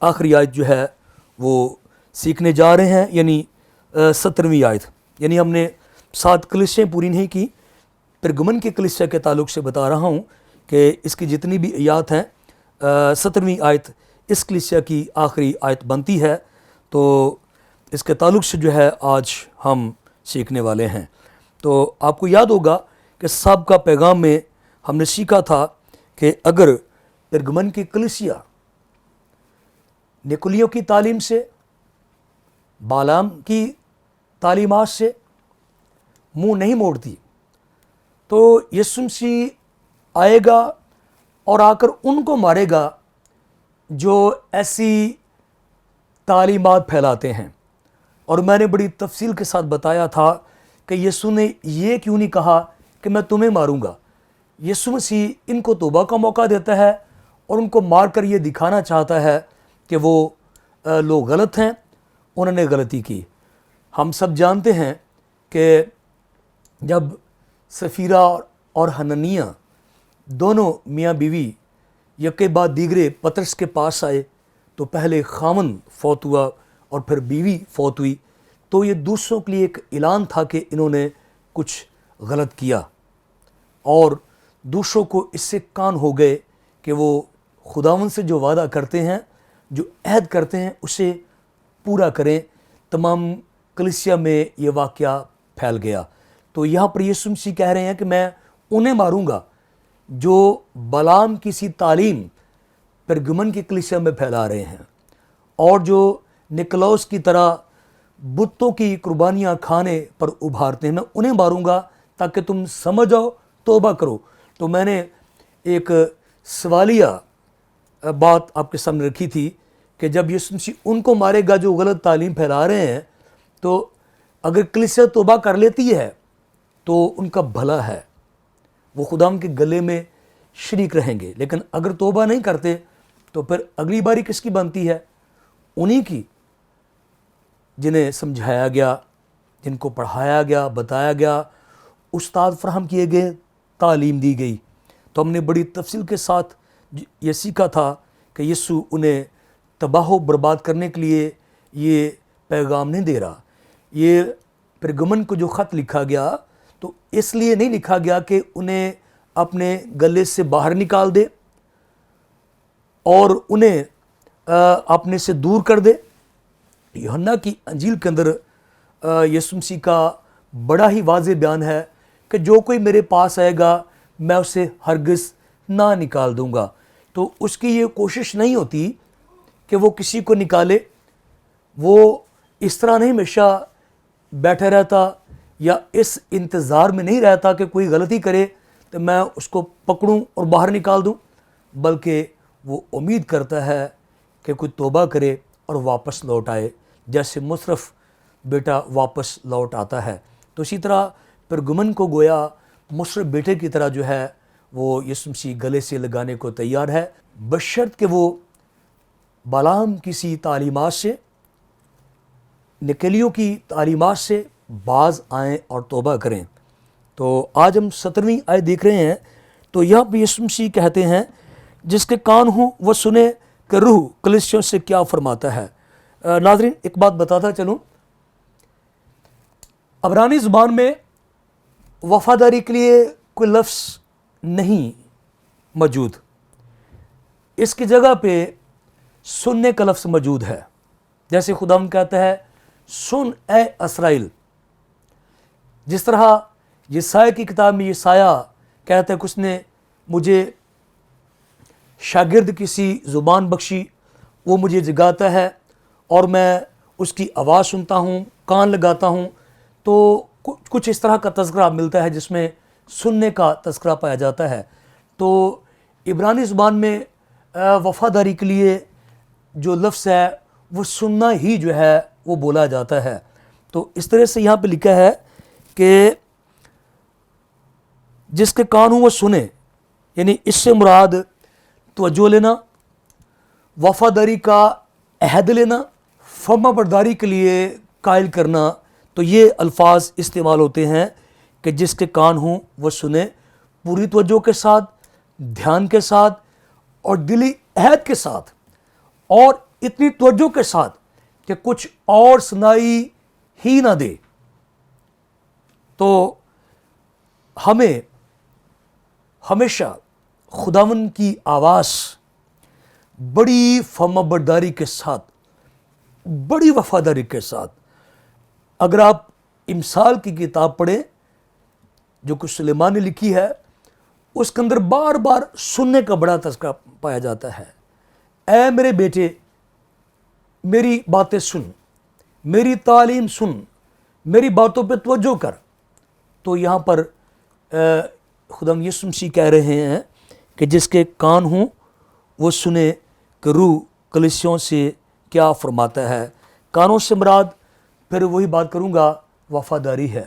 آخری آیت جو ہے وہ سیکھنے جا رہے ہیں، یعنی 17ویں آیت. یعنی ہم نے 7 کلیسیاں پوری نہیں کی. پرگمن کے کلیسیا کے تعلق سے بتا رہا ہوں کہ اس کی جتنی بھی آیات ہیں 17ویں آیت اس کلیسیا کی آخری آیت بنتی ہے. تو اس کے تعلق سے جو ہے آج ہم سیکھنے والے ہیں. تو آپ کو یاد ہوگا کہ سابقہ پیغام میں ہم نے سیکھا تھا کہ اگر پرگمن کی کلیسیا نکولیوں کی تعلیم سے، بالام کی تعلیمات سے منہ نہیں موڑتی تو یسوع مسیح آئے گا اور آ کر ان کو مارے گا جو ایسی تعلیمات پھیلاتے ہیں. اور میں نے بڑی تفصیل کے ساتھ بتایا تھا کہ یسوع نے یہ کیوں نہیں کہا کہ میں تمہیں ماروں گا. یسوع مسیح ان کو توبہ کا موقع دیتا ہے اور ان کو مار کر یہ دکھانا چاہتا ہے کہ وہ لوگ غلط ہیں، انہوں نے غلطی کی. ہم سب جانتے ہیں کہ جب سفیرہ اور حنانیہ دونوں میاں بیوی یکے بعد دیگرے پطرس کے پاس آئے تو پہلے خاوند فوت ہوا اور پھر بیوی فوت ہوئی. تو یہ دوسروں کے لیے ایک اعلان تھا کہ انہوں نے کچھ غلط کیا، اور دوسروں کو اس سے کان ہو گئے کہ وہ خداوند سے جو وعدہ کرتے ہیں، جو عہد کرتے ہیں، اسے پورا کریں. تمام کلیسیا میں یہ واقعہ پھیل گیا. تو یہاں پر یسوع مسیح کہہ رہے ہیں کہ میں انہیں ماروں گا جو بالام کی سی تعلیم پرگمن کی کلیسیا میں پھیلا رہے ہیں، اور جو نکلاؤس کی طرح بتوں کی قربانیاں کھانے پر ابھارتے ہیں. میں انہیں ماروں گا تاکہ تم سمجھ آؤ، توبہ کرو. تو میں نے ایک سوالیہ بات آپ کے سامنے رکھی تھی کہ جب یسوع مسیح ان کو مارے گا جو غلط تعلیم پھیلا رہے ہیں، تو اگر کلیسیا توبہ کر لیتی ہے تو ان کا بھلا ہے، وہ خداوند کے گلے میں شریک رہیں گے. لیکن اگر توبہ نہیں کرتے تو پھر اگلی باری کس کی بنتی ہے؟ انہی کی، جنہیں سمجھایا گیا، جن کو پڑھایا گیا، بتایا گیا، استاد فراہم کیے گئے، تعلیم دی گئی. تو ہم نے بڑی تفصیل کے ساتھ یہ سیکھا تھا کہ یسوع انہیں تباہ و برباد کرنے کے لیے یہ پیغام نہیں دے رہا. یہ پرگمن کو جو خط لکھا گیا تو اس لیے نہیں لکھا گیا کہ انہیں اپنے گلے سے باہر نکال دے اور انہیں اپنے سے دور کر دے. یوحنا کی انجیل کے اندر یسوع مسیح کا بڑا ہی واضح بیان ہے کہ جو کوئی میرے پاس آئے گا میں اسے ہرگز نہ نکال دوں گا. تو اس کی یہ کوشش نہیں ہوتی کہ وہ کسی کو نکالے. وہ اس طرح نہیں ہمیشہ بیٹھا رہتا یا اس انتظار میں نہیں رہتا کہ کوئی غلطی کرے تو میں اس کو پکڑوں اور باہر نکال دوں، بلکہ وہ امید کرتا ہے کہ کوئی توبہ کرے اور واپس لوٹ آئے، جیسے مصرف بیٹا واپس لوٹ آتا ہے. تو اسی طرح پرگمن کو گویا مصرف بیٹے کی طرح جو ہے وہ یسوع مسیح گلے سے لگانے کو تیار ہے، بشرط کہ وہ بالام کی سی تعلیمات سے، نکلیوں کی تعلیمات سے باز آئیں اور توبہ کریں. تو آج ہم 17ویں آیت دیکھ رہے ہیں. تو یہاں پہ یسوع مسیح کہتے ہیں جس کے کان ہوں وہ سنے کہ روح کلیسیوں سے کیا فرماتا ہے. ناظرین ایک بات بتاتا چلوں، عبرانی زبان میں وفاداری کے لیے کوئی لفظ نہیں موجود، اس کی جگہ پہ سننے کا لفظ موجود ہے. جیسے خداوند کہتا ہے سن اے اسرائیل. جس طرح یسایہ کی کتاب میں یسایہ کہتا ہے کہ اس نے مجھے شاگرد کسی زبان بخشی، وہ مجھے جگاتا ہے اور میں اس کی آواز سنتا ہوں، کان لگاتا ہوں. تو کچھ اس طرح کا تذکرہ ملتا ہے جس میں سننے کا تذکرہ پایا جاتا ہے. تو عبرانی زبان میں وفاداری کے لیے جو لفظ ہے وہ سننا ہی جو ہے وہ بولا جاتا ہے. تو اس طرح سے یہاں پہ لکھا ہے کہ جس کے کان ہوں وہ سنے، یعنی اس سے مراد توجہ لینا، وفاداری کا عہد لینا، فرما برداری کے لیے قائل کرنا. تو یہ الفاظ استعمال ہوتے ہیں کہ جس کے کان ہوں وہ سنے، پوری توجہ کے ساتھ، دھیان کے ساتھ اور دلی عہد کے ساتھ، اور اتنی توجہ کے ساتھ کہ کچھ اور سنائی ہی نہ دے، تو ہمیں ہمیشہ خداوند کی آواز بڑی فرما برداری کے ساتھ، بڑی وفاداری کے ساتھ، اگر آپ امثال کی کتاب پڑھیں جو کہ سلیمان نے لکھی ہے، اس کے اندر بار بار سننے کا بڑا تذکرہ پایا جاتا ہے۔ اے میرے بیٹے، میری باتیں سن، میری تعلیم سن، میری باتوں پہ توجہ کر۔ تو یہاں پر خداوند یسوع مسیح کہہ رہے ہیں کہ جس کے کان ہوں وہ سنے کہ روح کلیسیوں سے کیا فرماتا ہے۔ کانوں سے مراد، پھر وہی بات کروں گا، وفاداری ہے،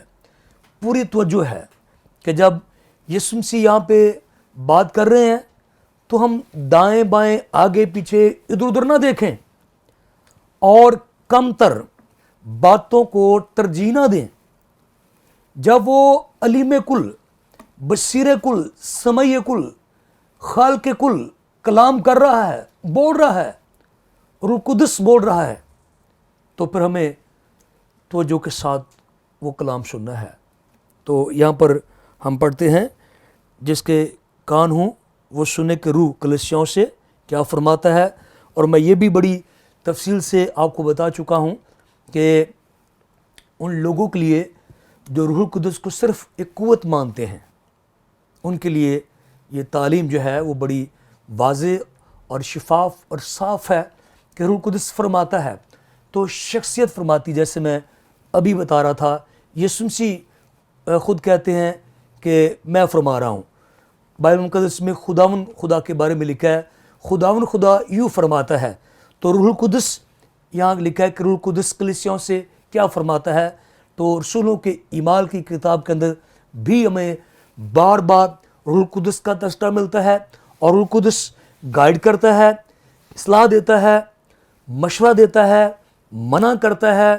پوری توجہ ہے کہ جب یسوع مسیح یہاں پہ بات کر رہے ہیں تو ہم دائیں بائیں آگے پیچھے ادھر ادھر نہ دیکھیں اور کم تر باتوں کو ترجیح نہ دیں۔ جب وہ علیم کل، بصیر کل، سمیع کل، خالق کل کلام کر رہا ہے، بول رہا ہے، روح قدس بول رہا ہے، تو پھر ہمیں توجہ کے ساتھ وہ کلام سننا ہے۔ تو یہاں پر ہم پڑھتے ہیں جس کے کان ہوں وہ سنے کہ روح کلیسیوں سے کیا فرماتا ہے۔ اور میں یہ بھی بڑی تفصیل سے آپ کو بتا چکا ہوں کہ ان لوگوں کے لیے جو روح القدس کو صرف ایک قوت مانتے ہیں، ان کے لیے یہ تعلیم جو ہے وہ بڑی واضح اور شفاف اور صاف ہے کہ روح القدس فرماتا ہے تو شخصیت فرماتی، جیسے میں ابھی بتا رہا تھا، یسوع مسیح خود کہتے ہیں کہ میں فرما رہا ہوں۔ بائبل مقدس میں خداوند خدا کے بارے میں لکھا ہے، خداوند خدا یوں فرماتا ہے۔ تو روح القدس یہاں لکھا ہے کہ روح القدس کلیسیوں سے کیا فرماتا ہے۔ تو رسولوں کے اعمال کی کتاب کے اندر بھی ہمیں بار بار روح القدس کا تذکرہ ملتا ہے، اور روح القدس گائیڈ کرتا ہے، اصلاح دیتا ہے، مشورہ دیتا ہے، منع کرتا ہے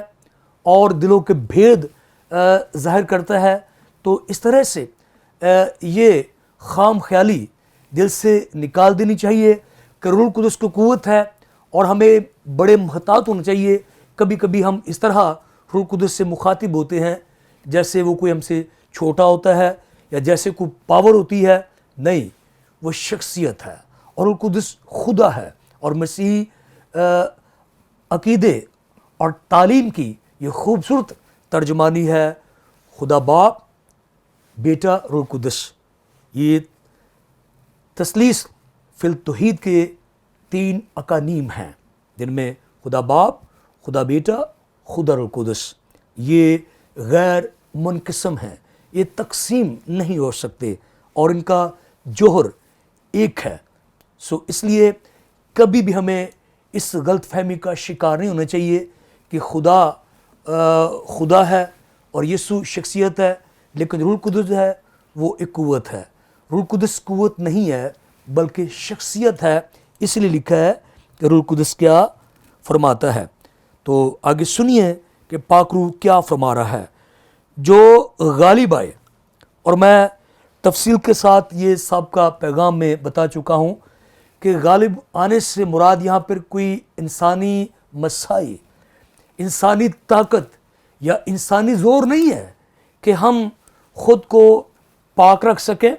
اور دلوں کے بھید ظاہر کرتا ہے۔ تو اس طرح سے یہ خام خیالی دل سے نکال دینی چاہیے کہ روح القدس کو قوت ہے، اور ہمیں بڑے محتاط ہونا چاہیے۔ کبھی کبھی ہم اس طرح روح القدس سے مخاطب ہوتے ہیں جیسے وہ کوئی ہم سے چھوٹا ہوتا ہے یا جیسے کوئی پاور ہوتی ہے۔ نہیں، وہ شخصیت ہے، اور روح القدس خدا ہے، اور مسیحی عقیدے اور تعلیم کی یہ خوبصورت ترجمانی ہے خدا باپ، بیٹا، روح القدس۔ یہ تثلیث فی التوحید کے 3 اقانیم ہیں جن میں خدا باپ، خدا بیٹا، خدا روح القدس، یہ غیر منقسم ہیں، یہ تقسیم نہیں ہو سکتے، اور ان کا جوہر ایک ہے۔ اس لیے کبھی بھی ہمیں اس غلط فہمی کا شکار نہیں ہونا چاہیے کہ خدا خدا ہے اور یسوع شخصیت ہے، لیکن روح القدس جو ہے وہ ایک قوت ہے۔ روح القدس قوت نہیں ہے بلکہ شخصیت ہے، اس لیے لکھا ہے کہ روح القدس کیا فرماتا ہے۔ تو آگے سنیے کہ پاک روح کیا فرما رہا ہے۔ جو غالب آئے، اور میں تفصیل کے ساتھ یہ سابقہ پیغام میں بتا چکا ہوں کہ غالب آنے سے مراد یہاں پر کوئی انسانی مسائی، انسانی طاقت یا انسانی زور نہیں ہے کہ ہم خود کو پاک رکھ سکیں،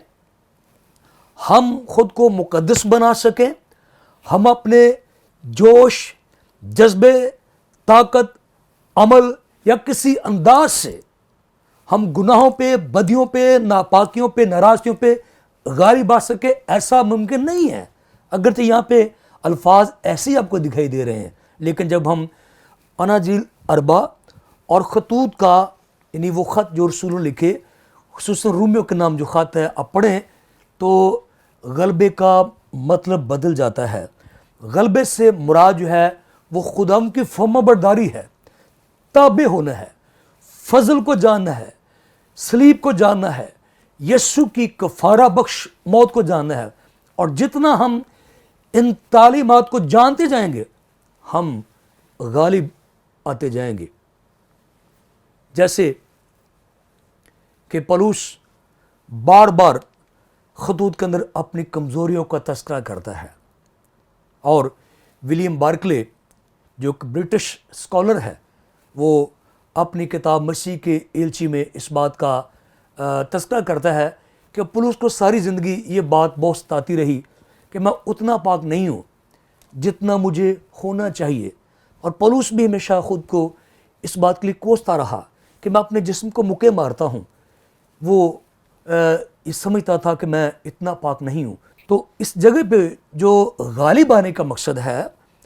ہم خود کو مقدس بنا سکیں، ہم اپنے جوش، جذبے، طاقت، عمل یا کسی انداز سے ہم گناہوں پہ، بدیوں پہ، ناپاکیوں پہ، ناراضگیوں پہ غالب آ سکے، ایسا ممکن نہیں ہے۔ اگرچہ یہاں پہ الفاظ ایسے ہی آپ کو دکھائی دے رہے ہیں، لیکن جب ہم اناجیل اربع اور خطوط کا، یعنی وہ خط جو رسولوں نے لکھے، خصوصاً رومیوں کے نام جو خط ہے، آپ پڑھیں تو غلبے کا مطلب بدل جاتا ہے۔ غلبے سے مراد جو ہے وہ خداوند کی فرما برداری ہے، تابع ہونا ہے، فضل کو جاننا ہے، صلیب کو جاننا ہے، یسوع کی کفارہ بخش موت کو جاننا ہے۔ اور جتنا ہم ان تعلیمات کو جانتے جائیں گے، ہم غالب آتے جائیں گے۔ جیسے کہ پولس بار بار خطوط کے اندر اپنی کمزوریوں کا تذکرہ کرتا ہے، اور ولیم بارکلے جو ایک برٹش اسکالر ہے، وہ اپنی کتاب مسیح کے ایلچی میں اس بات کا تذکرہ کرتا ہے کہ پولس کو ساری زندگی یہ بات بہت ستاتی رہی کہ میں اتنا پاک نہیں ہوں جتنا مجھے ہونا چاہیے، اور پولس بھی ہمیشہ خود کو اس بات کے لیے کوستا رہا کہ میں اپنے جسم کو مکے مارتا ہوں، وہ یہ سمجھتا تھا کہ میں اتنا پاک نہیں ہوں۔ تو اس جگہ پہ جو غالب آنے کا مقصد ہے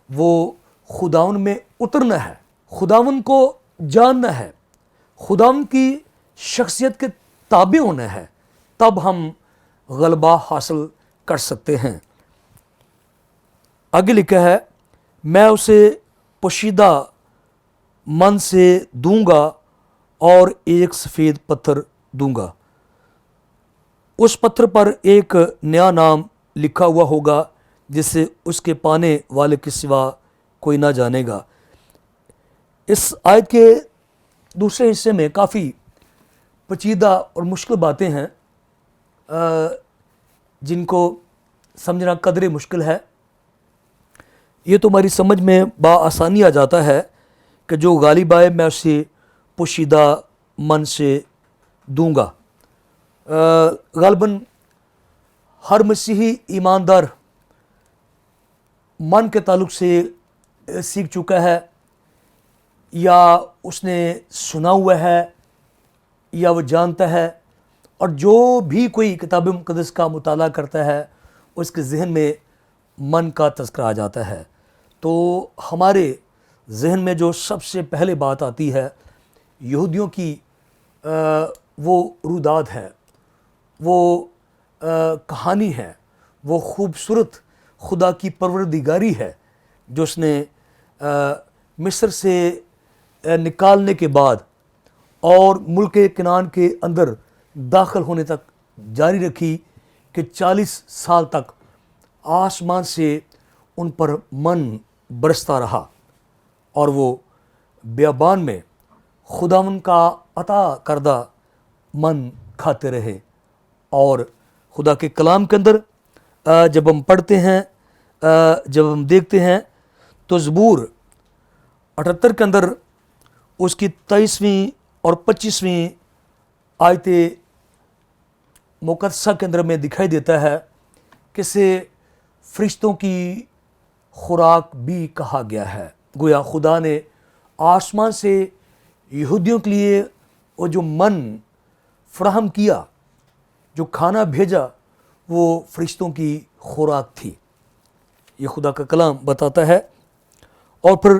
وہ خداوند میں اترنا ہے، خداوند کو جاننا ہے، خداوند کی شخصیت کے تابع ہونا ہے، تب ہم غلبہ حاصل کر سکتے ہیں۔ آگے لکھا ہے، میں اسے پوشیدہ من سے دوں گا اور ایک سفید پتھر دوں گا، اس پتھر پر ایک نیا نام لکھا ہوا ہوگا جسے اس کے پانے والے کے سوا کوئی نہ جانے گا۔ اس آیت کے دوسرے حصے میں کافی پیچیدہ اور مشکل باتیں ہیں جن کو سمجھنا قدرے مشکل ہے۔ یہ تو ہماری سمجھ میں بآسانی آ جاتا ہے کہ جو غالب آئے میں اسے پوشیدہ من سے دوں گا۔ غالباً ہر مسیحی ایماندار من کے تعلق سے سیکھ چکا ہے، یا اس نے سنا ہوا ہے، یا وہ جانتا ہے، اور جو بھی کوئی کتاب مقدس کا مطالعہ کرتا ہے اس کے ذہن میں من کا تذکرہ آ جاتا ہے۔ تو ہمارے ذہن میں جو سب سے پہلے بات آتی ہے یہودیوں کی وہ روداد ہے، وہ کہانی ہے، وہ خوبصورت خدا کی پروردگاری ہے جو اس نے مصر سے نکالنے کے بعد اور ملک کنعان کے اندر داخل ہونے تک جاری رکھی کہ 40 سال تک آسمان سے ان پر من برستا رہا، اور وہ بیابان میں خداوند کا عطا کردہ من کھاتے رہے۔ اور خدا کے کلام کے اندر جب ہم پڑھتے ہیں، جب ہم دیکھتے ہیں تو زبور 78 کے اندر اس کی 23ویں اور 25ویں آیت مقدسہ کے اندر میں دکھائی دیتا ہے کہ اسے فرشتوں کی خوراک بھی کہا گیا ہے۔ گویا خدا نے آسمان سے یہودیوں کے لیے وہ جو من فراہم کیا، جو کھانا بھیجا، وہ فرشتوں کی خوراک تھی، یہ خدا کا کلام بتاتا ہے۔ اور پھر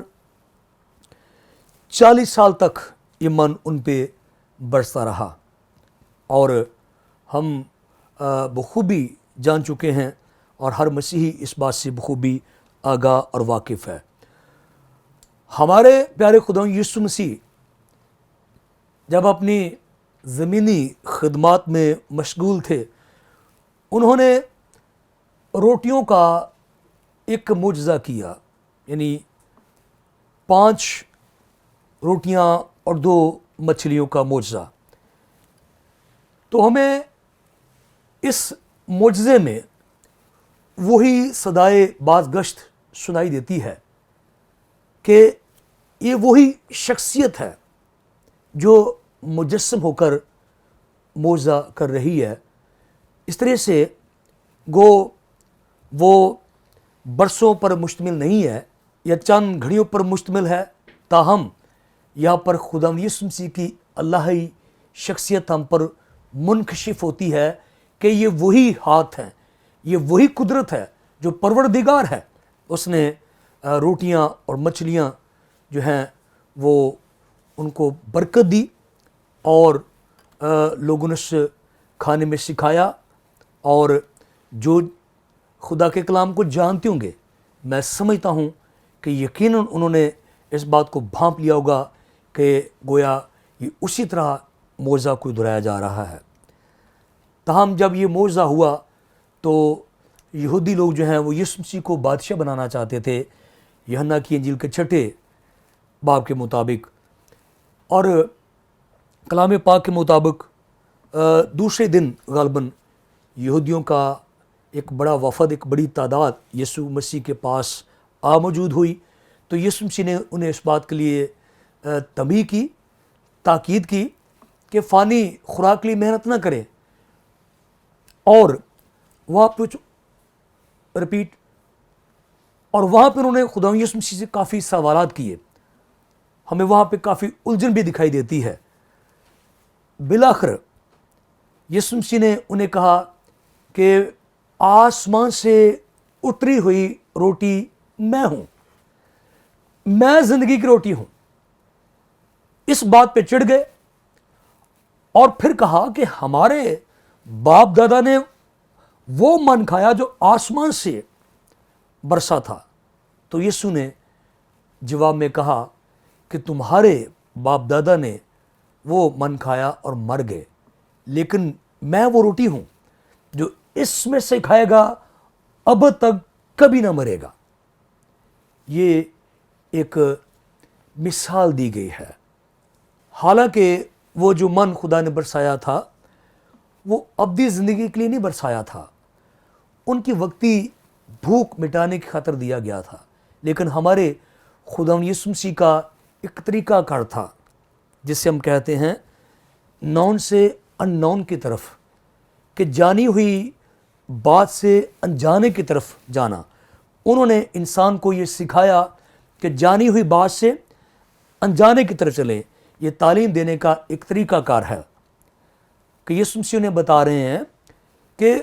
40 سال تک یہ من ان پہ برستا رہا، اور ہم بخوبی جان چکے ہیں، اور ہر مسیحی اس بات سے بخوبی آگاہ اور واقف ہے۔ ہمارے پیارے خداوند یسوع مسیح جب اپنی زمینی خدمات میں مشغول تھے، انہوں نے روٹیوں کا ایک معجزہ کیا، یعنی 5 روٹیاں اور 2 مچھلیوں کا معجزہ۔ تو ہمیں اس معجزے میں وہی صدائے باز گشت سنائی دیتی ہے کہ یہ وہی شخصیت ہے جو مجسم ہو کر معجزہ کر رہی ہے۔ اس طرح سے گو وہ برسوں پر مشتمل نہیں ہے یا چند گھڑیوں پر مشتمل ہے، تاہم یہاں پر خداوند یسوع مسیح کی الہی شخصیت ہم پر منکشف ہوتی ہے کہ یہ وہی ہاتھ ہیں، یہ وہی قدرت ہے جو پروردگار ہے۔ اس نے روٹیاں اور مچھلیاں جو ہیں وہ ان کو برکت دی، اور لوگوں نے اسے کھانے میں سکھایا، اور جو خدا کے کلام کو جانتے ہوں گے، میں سمجھتا ہوں کہ یقیناً انہوں نے اس بات کو بھانپ لیا ہوگا کہ گویا یہ اسی طرح معجزہ کو دہرایا جا رہا ہے۔ تاہم جب یہ معجزہ ہوا تو یہودی لوگ جو ہیں وہ یسوع مسیح کو بادشاہ بنانا چاہتے تھے، یوحنا کی انجیل کے 6 باب کے مطابق، اور کلام پاک کے مطابق دوسرے دن غالباً یہودیوں کا ایک بڑا وفد، ایک بڑی تعداد یسوع مسیح کے پاس موجود ہوئی تو یسوع مسیح نے انہیں اس بات کے لیے تنبیہ کی، تاکید کی کہ فانی خوراک کے لیے محنت نہ کریں. اور وہاں پہ رپیٹ اور وہاں پہ انہوں نے خدا یسوع مسیح سے کافی سوالات کیے. ہمیں وہاں پہ کافی الجھن بھی دکھائی دیتی ہے. بالآخر یسوع مسیح نے انہیں کہا کہ آسمان سے اتری ہوئی روٹی میں ہوں، میں زندگی کی روٹی ہوں. اس بات پہ چڑھ گئے اور پھر کہا کہ ہمارے باپ دادا نے وہ من کھایا جو آسمان سے برسا تھا. تو یسوع نے جواب میں کہا کہ تمہارے باپ دادا نے وہ من کھایا اور مر گئے، لیکن میں وہ روٹی ہوں جو اس میں سے کھائے گا اب تک کبھی نہ مرے گا. یہ ایک مثال دی گئی ہے. حالانکہ وہ جو من خدا نے برسایا تھا وہ ابدی زندگی کے لیے نہیں برسایا تھا، ان کی وقتی بھوک مٹانے کی خاطر دیا گیا تھا. لیکن ہمارے خدا یسوع مسیح کا ایک طریقہ کار تھا جسے ہم کہتے ہیں نون سے ان نون کی طرف، کہ جانی ہوئی بات سے انجانے کی طرف جانا. انہوں نے انسان کو یہ سکھایا کہ جانی ہوئی بات سے انجانے کی طرف چلیں. یہ تعلیم دینے کا ایک طریقہ کار ہے کہ یسوع مسیح نے بتا رہے ہیں کہ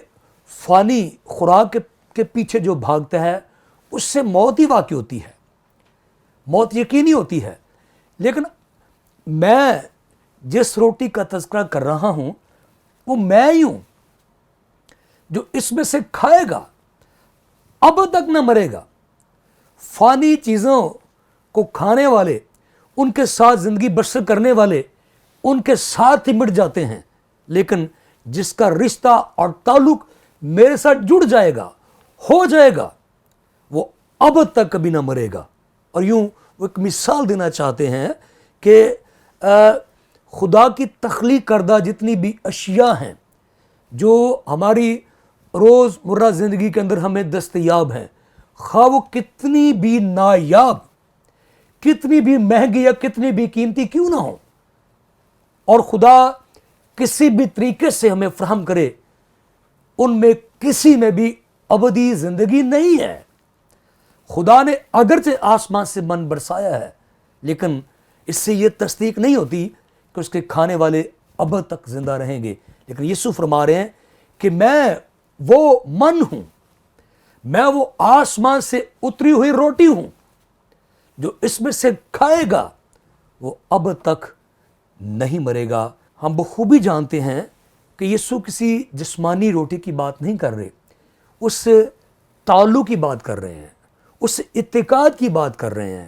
فانی خوراک کے پیچھے جو بھاگتا ہے اس سے موت ہی واقع ہوتی ہے، موت یقینی ہوتی ہے. لیکن میں جس روٹی کا تذکرہ کر رہا ہوں وہ میں ہی ہوں جو اس میں سے کھائے گا اب تک نہ مرے گا. فانی چیزوں کو کھانے والے، ان کے ساتھ زندگی بسر کرنے والے ان کے ساتھ ہی مٹ جاتے ہیں، لیکن جس کا رشتہ اور تعلق میرے ساتھ جڑ جائے گا، ہو جائے گا، وہ اب تک کبھی نہ مرے گا. اور یوں وہ ایک مثال دینا چاہتے ہیں کہ خدا کی تخلیق کردہ جتنی بھی اشیاء ہیں جو ہماری روز مرہ زندگی کے اندر ہمیں دستیاب ہیں، خواہ وہ کتنی بھی نایاب، کتنی بھی مہنگی یا کتنی بھی قیمتی کیوں نہ ہو، اور خدا کسی بھی طریقے سے ہمیں فراہم کرے، ان میں کسی میں بھی ابدی زندگی نہیں ہے. خدا نے اگرچہ آسمان سے من برسایا ہے، لیکن اس سے یہ تصدیق نہیں ہوتی کہ اس کے کھانے والے اب تک زندہ رہیں گے. لیکن یسوع فرما رہے ہیں کہ میں وہ من ہوں، میں وہ آسمان سے اتری ہوئی روٹی ہوں جو اس میں سے کھائے گا وہ اب تک نہیں مرے گا. ہم بخوبی جانتے ہیں کہ یسوع کسی جسمانی روٹی کی بات نہیں کر رہے، اس تعلق کی بات کر رہے ہیں، اس اتحاد کی بات کر رہے ہیں،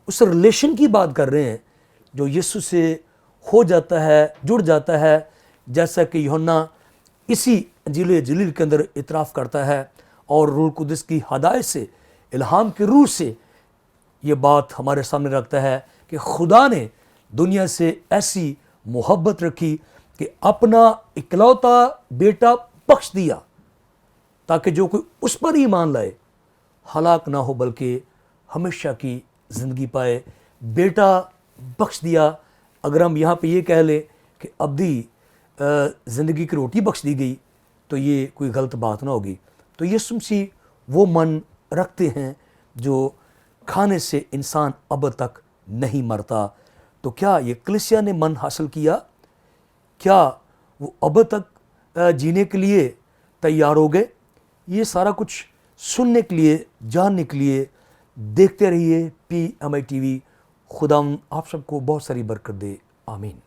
اس ریلیشن کی بات کر رہے ہیں جو یسوع سے ہو جاتا ہے، جڑ جاتا ہے. جیسا کہ یوحنا اسی انجیل جلیل کے اندر اعتراف کرتا ہے اور روح القدس کی ہدایت سے، الہام کی روح سے یہ بات ہمارے سامنے رکھتا ہے کہ خدا نے دنیا سے ایسی محبت رکھی کہ اپنا اکلوتا بیٹا بخش دیا تاکہ جو کوئی اس پر ایمان لائے ہلاک نہ ہو بلکہ ہمیشہ کی زندگی پائے. بیٹا بخش دیا، اگر ہم یہاں پہ یہ کہہ لیں کہ ابدی زندگی کی روٹی بخش دی گئی تو یہ کوئی غلط بات نہ ہوگی. تو یسوع مسیح وہ من رکھتے ہیں جو کھانے سے انسان اب تک نہیں مرتا. تو کیا یہ کلیسیا نے من حاصل کیا؟ کیا وہ اب تک جینے کے لیے تیار ہو گئے؟ یہ سارا کچھ سننے کے لیے، جاننے کے لیے دیکھتے رہیے PMI TV. خدا آپ سب کو بہت ساری برکت دے. آمین.